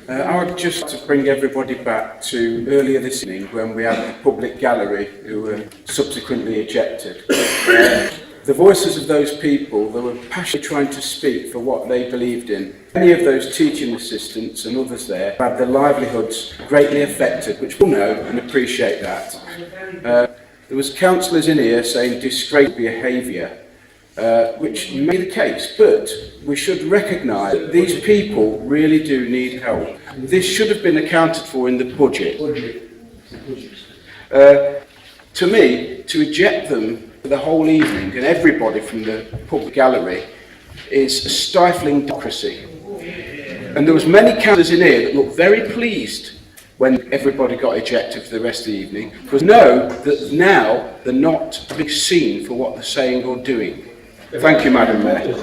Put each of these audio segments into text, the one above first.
I would just to bring everybody back to earlier this evening when we had the public gallery who were subsequently ejected. The voices of those people that were passionately trying to speak for what they believed in. Many of those teaching assistants and others there had their livelihoods greatly affected, which we'll know and appreciate that. There was councillors in here saying disgraceful behaviour, which may be the case, but we should recognise that these people really do need help. This should have been accounted for in the budget. To me, to eject them for the whole evening and everybody from the public gallery is a stifling democracy. And there was many councillors in here that looked very pleased when everybody got ejected for the rest of the evening, because know that now they're not being seen for what they're saying or doing. Thank you, Madam Mayor.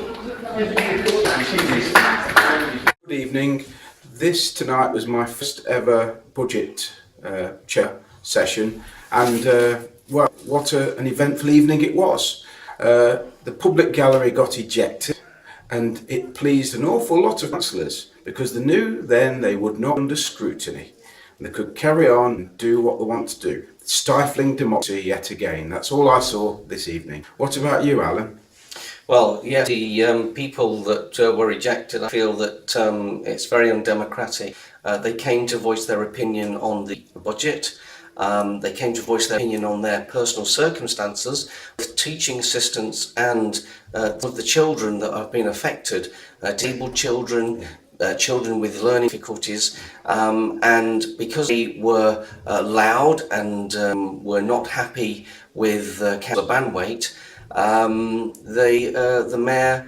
Good evening. This tonight was my first ever budget chair session, and well, what an eventful evening it was. The public gallery got ejected, and it pleased an awful lot of councillors because they knew then they would not under scrutiny. And they could carry on and do what they want to do. Stifling democracy yet again. That's all I saw this evening. What about you, Alan? Well, yeah, the people that were ejected, I feel that it's very undemocratic. They came to voice their opinion on the budget. They came to voice their opinion on their personal circumstances, teaching assistants and of the children that have been affected, disabled children, children with learning difficulties, and because they were loud and were not happy with Councillor Banwait, the mayor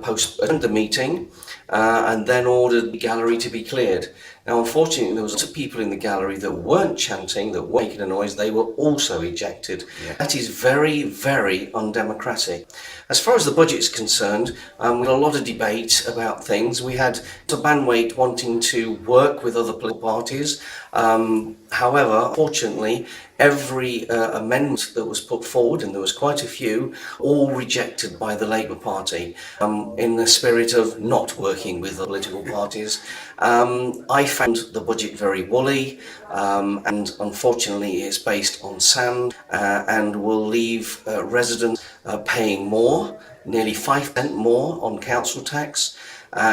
postponed the meeting and then ordered the gallery to be cleared. Now, unfortunately, there was lots of people in the gallery that weren't chanting, that weren't making a noise. They were also ejected. Yeah. That is very, very undemocratic. As far as the budget is concerned, we had a lot of debate about things. We had Mr. Banwait wanting to work with other political parties. However, unfortunately, every amendment that was put forward, and there was quite a few, all rejected by the Labour Party in the spirit of not working with the political parties. I found the budget very woolly, and unfortunately it's based on sand and will leave residents paying more, nearly 5% more on council tax.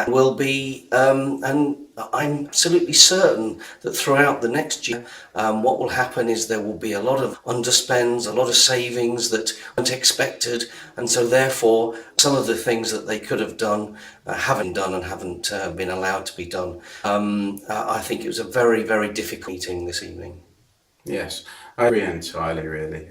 Will be, and I'm absolutely certain that throughout the next year, what will happen is there will be a lot of underspends, a lot of savings that weren't expected, and so therefore some of the things that they could have done haven't done and haven't been allowed to be done. I think it was a very, very difficult meeting this evening. Yes, I agree entirely, really.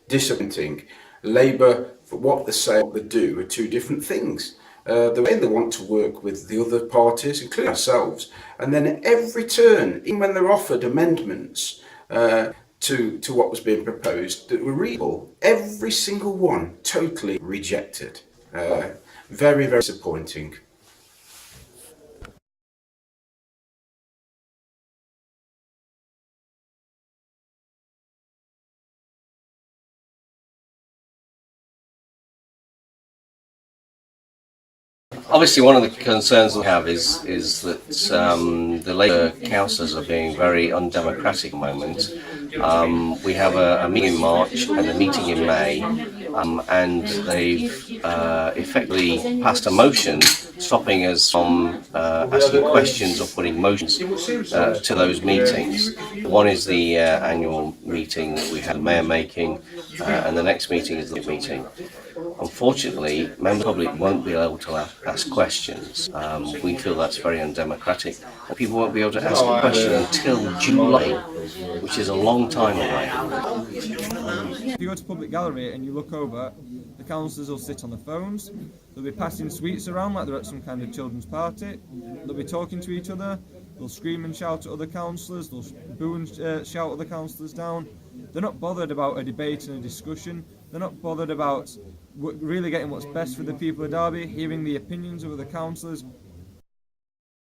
Disappointing. Labour, for what they say, what they do, are two different things. The way they want to work with the other parties, including ourselves, and then at every turn, even when they're offered amendments to what was being proposed that were reasonable, every single one totally rejected. Very, very disappointing. Obviously, one of the concerns we have is that the Labour councillors are being very undemocratic at the moment. We have a meeting in March and a meeting in May, and they've effectively passed a motion stopping us from asking questions or putting motions to those meetings. One is the annual meeting that we had the Mayor making, and the next meeting is the meeting. Unfortunately, members of the public won't be able to ask questions. We feel that's very undemocratic. And people won't be able to ask a question until July, which is a long time away. If you go to public gallery and you look over, the councillors will sit on the phones, they'll be passing sweets around like they're at some kind of children's party, they'll be talking to each other, they'll scream and shout at other councillors, they'll boo and shout other councillors down. They're not bothered about a debate and a discussion, they're not bothered about really getting what's best for the people of Derby, hearing the opinions of other councillors,